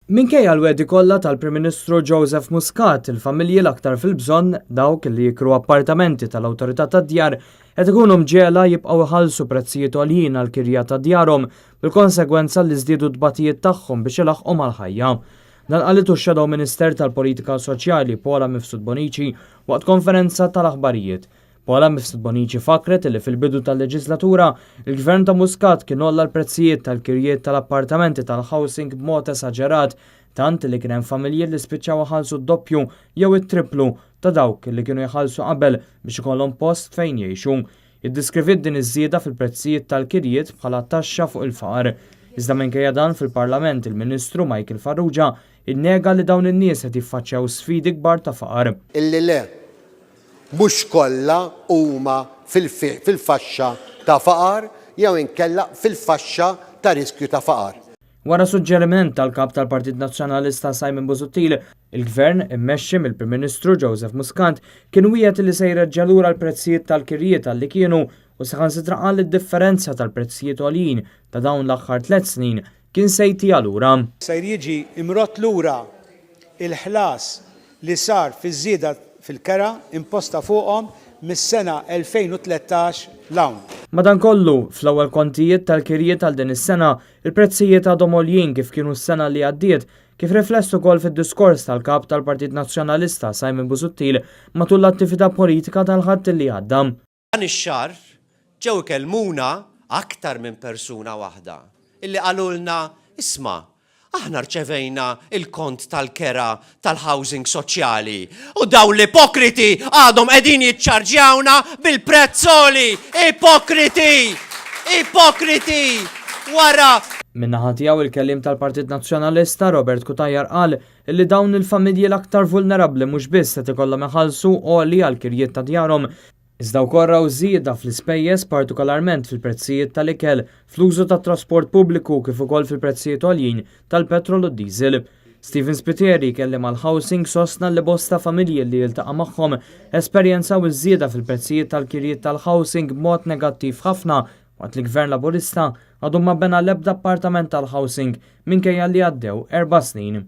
Minkejja l-wedi kollha tal-Prim Ministru Joseph Muscat, il-familji l-aktar fil-bżonn dawk li jikru appartamenti tal-Awtorità tad-Djar qed ikunu mġiegħla jibqgħu iħallsu prezzijiet għoljin għall-kirja ta' djarhom bil-konsegwenza li żdiedu d-tbatijiet tagħhom biex ilaħqu mal-ħajja. Dan qalitu x-Shadow Minister tal-Politika Soċjali Paula Mifsud Bonici waqt konferenza tal-aħbarijiet. Paula Mifsud Bonici fakret li fil-bidu tal-leġislatura il-Gvern ta' Muscat kien olla l-prezzijiet tal-kirjiet tal-appartamenti tal-housing b'mod esaġerat tant li kien hemm familji li spiċċaw iħallsu d-doppju jew it-triplu ta' dawk li kienu jħallsu qabel biex ikollhom post fejn jgħixu. Iddiskrivit din iż-żieda fil-prezzijiet tal-kirjiet bħala taxxa fuq il-faqar. Iżda minkejja dan fil-Parlament il-Ministru Michael Farrugia innega li dawn in-nies qed jiffaċċjaw sfidi kbar ta' faqar. Mhux kollha huma fil-faxxa ta' faqar jew inkella fil-faxxa ta' riskju ta' faqar. Wara suġġeriment tal-kap tal-Partit Nazzjonalista Simon Busuttil, il-Gvern immexxi mill-Prim Ministru Joseph Muscat kien wieħed li se jreġġa' lura l-prezzijiet tal-kirjiet għalli kienu u saħansitra qal id-differenza tal-prezzijiet għoljin ta' dawn l-aħħar 3 snin kien se jtija lura. Se jiġi imrott lura il-ħlas li sar fiż-żieda fil-kera imposta fuqhom mis-sena 2013 l-hawn. Madankollu, fl-ewwel kontijiet tal-kirjiet għal din is-sena, il-prezzijiet għadhom għoljin kif kienu s-sena li għaddiet, kif riflessu wkoll fid-diskors tal-kap tal-Partit Nazzjonalista Simon Busuttil matul l-attività politika tal-ħadd li għadda. Dan ix-xahar ġew ikellmuna aktar minn persuna waħda illi qalulna isma' aħna rċevejna il-kont tal-kera tal-housing soċjali u daw l-ipokriti għadhom qegħdin jiċċarġjawna bil-prezzoli. Ipokriti! Wara! Min-naħa tiegħu il-kellim tal-Partit Nazzjonalista Robert Kutajjar qal li dawn il-familji l-aktar vulnerabbli mhux biss qed ikollhom iħallsu għoli għall-kirjiet ta' djarhom, iżda wkoll raw żieda fl-ispejjeż partikolarment fil-prezzijiet tal-ikel, fl-użu tat-trasport pubbliku kif ukoll fil-prezzijiet għoljin tal-petrol u d-diesel. Stephen Spiteri kellim mal-housing sostna li bosta familji li jiltaqa' magħhom esperjenzaw iż-żieda fil-prezzijiet tal-kirjiet tal-housing b'mod negattiv ħafna waqt li Gvern Laburista għadu ma bena l-ebda appartament tal-housing minkejja li għaddew 4 snin.